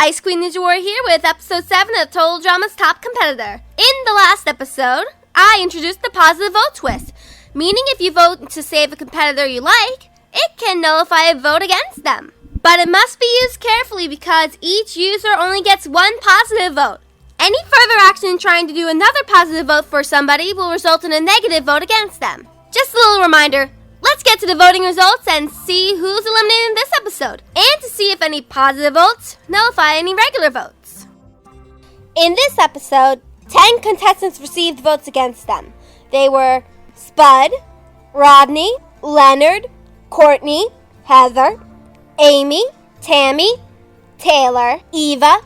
XJ-Icequeen Ninja Warrior here with episode 7 of Total Drama's Top Competitor. In the last episode, I introduced the positive vote twist, meaning if you vote to save a competitor you like, it can nullify a vote against them. But it must be used carefully because each user only gets one positive vote. Any further action trying to do another positive vote for somebody will result in a negative vote against them. Just a little reminder, let's get to the voting results and see who's eliminated in this episode, and to see if any positive votes nullify any regular votes. In this episode, 10 contestants received votes against them. They were Spud, Rodney, Leonard, Courtney, Heather, Amy, Tammy, Taylor, Eva,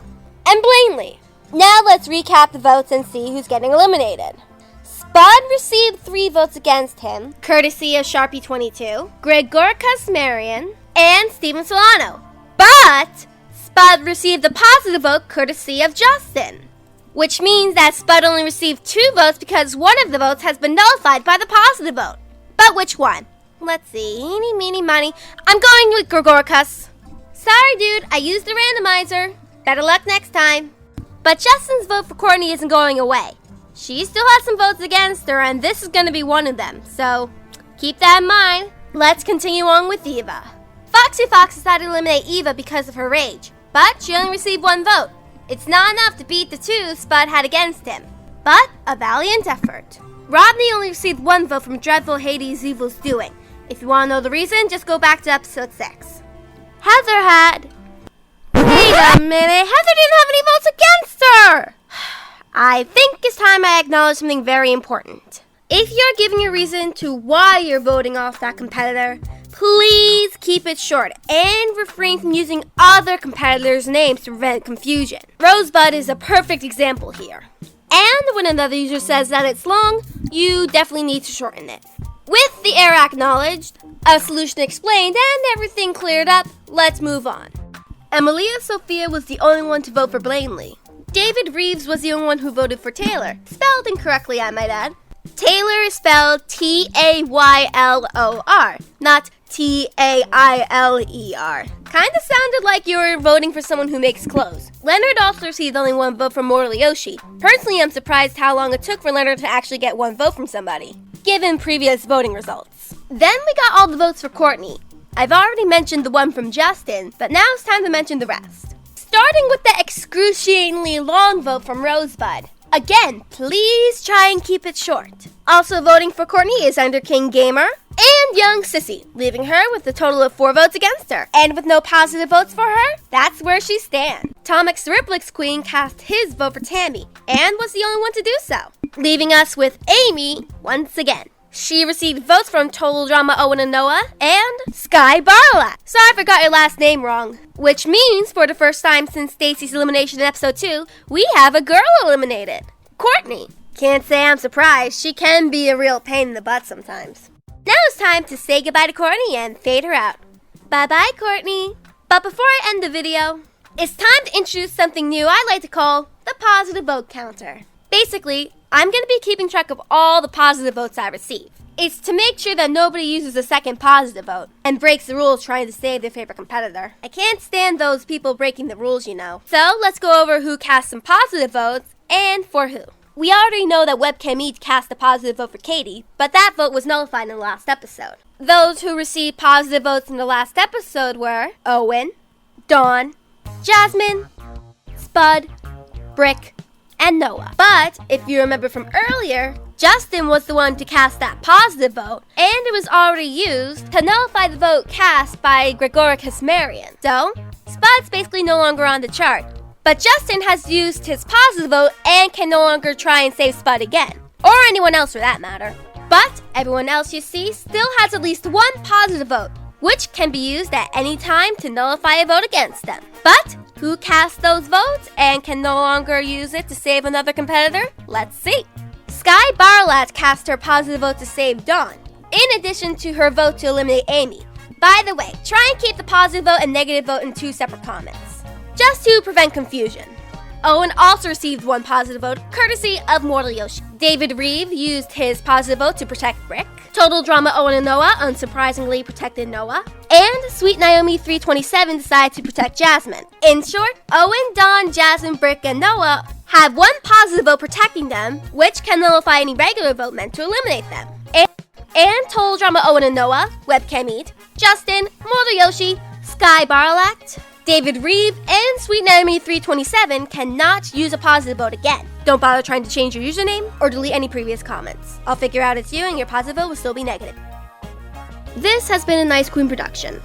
and Blanley. Now let's recap the votes and see who's getting eliminated. Spud received 3 votes against him, courtesy of Sharpie22, Gregoricus Marion, and Steven Solano. But Spud received the positive vote courtesy of Justin, which means that Spud only received 2 votes because one of the votes has been nullified by the positive vote. But which one? Let's see, eeny, meeny, miny. I'm going with Gregoricus. Sorry, dude, I used the randomizer. Better luck next time. But Justin's vote for Courtney isn't going away. She still has some votes against her, and this is going to be one of them. So keep that in mind. Let's continue on with Eva. Foxy Fox decided to eliminate Eva because of her rage, but she only received 1 vote. It's not enough to beat the 2 Spud had against him, but a valiant effort. Rodney only received 1 vote from Dreadful Hades' Evil's Doing. If you want to know the reason, just go back to episode 6. Heather had... Wait a minute, Heather didn't have any votes against her! I think it's time I acknowledge something very important. If you're giving a reason to why you're voting off that competitor, please keep it short and refrain from using other competitors' names to prevent confusion. Rosebud is a perfect example here. And when another user says that it's long, you definitely need to shorten it. With the error acknowledged, a solution explained, and everything cleared up, let's move on. Emilia Sophia was the only one to vote for Blanley. David Reeves was the only one who voted for Taylor. Spelled incorrectly, I might add. Taylor is spelled Taylor, not Tailer. Kinda sounded like you were voting for someone who makes clothes. Leonard also received only 1 vote from Morley-Yoshi. Personally, I'm surprised how long it took for Leonard to actually get 1 vote from somebody, given previous voting results. Then we got all the votes for Courtney. I've already mentioned the one from Justin, but now it's time to mention the rest. Starting with the excruciatingly long vote from Rosebud. Again, please try and keep it short. Also voting for Courtney is Under King Gamer and Young Sissy, leaving her with a total of 4 votes against her. And with no positive votes for her, that's where she stands. Tom XJ-Queen cast his vote for Tammy and was the only one to do so, leaving us with Amy once again. She received votes from Total Drama Owen and Noah and Sky Barlat. Sorry I forgot your last name wrong. Which means, for the first time since Staci's elimination in episode 2, we have a girl eliminated. Courtney. Can't say I'm surprised. She can be a real pain in the butt sometimes. Now it's time to say goodbye to Courtney and fade her out. Bye-bye, Courtney. But before I end the video, it's time to introduce something new I like to call the positive vote counter. Basically, I'm going to be keeping track of all the positive votes I receive. It's to make sure that nobody uses a second positive vote and breaks the rules trying to save their favorite competitor. I can't stand those people breaking the rules, you know. So let's go over who cast some positive votes and for who. We already know that Webcam Eats cast a positive vote for Katie, but that vote was nullified in the last episode. Those who received positive votes in the last episode were Owen, Dawn, Jasmine, Spud, Brick, and Noah. But if you remember from earlier, Justin was the one to cast that positive vote, and it was already used to nullify the vote cast by Gregoricus Marion. So, Spud's basically no longer on the chart. But Justin has used his positive vote and can no longer try and save Spud again. Or anyone else for that matter. But everyone else you see still has at least 1 positive vote, which can be used at any time to nullify a vote against them. But who cast those votes and can no longer use it to save another competitor? Let's see. Sky Barlat cast her positive vote to save Dawn, in addition to her vote to eliminate Amy. By the way, try and keep the positive vote and negative vote in 2 separate comments, just to prevent confusion. Owen also received 1 positive vote, courtesy of Mortal Yoshi. David Reeve used his positive vote to protect Brick. Total Drama Owen and Noah unsurprisingly protected Noah. And Sweet Naomi 327 decided to protect Jasmine. In short, Owen, Dawn, Jasmine, Brick, and Noah have 1 positive vote protecting them, which can nullify any regular vote meant to eliminate them. And Total Drama Owen and Noah, Webcam Eat, Justin, Mortal Yoshi, Sky Barlect, David Reeve, and Sweet Naomi 327 cannot use a positive vote again. Don't bother trying to change your username or delete any previous comments. I'll figure out it's you and your positive vote will still be negative. This has been an Icequeen production.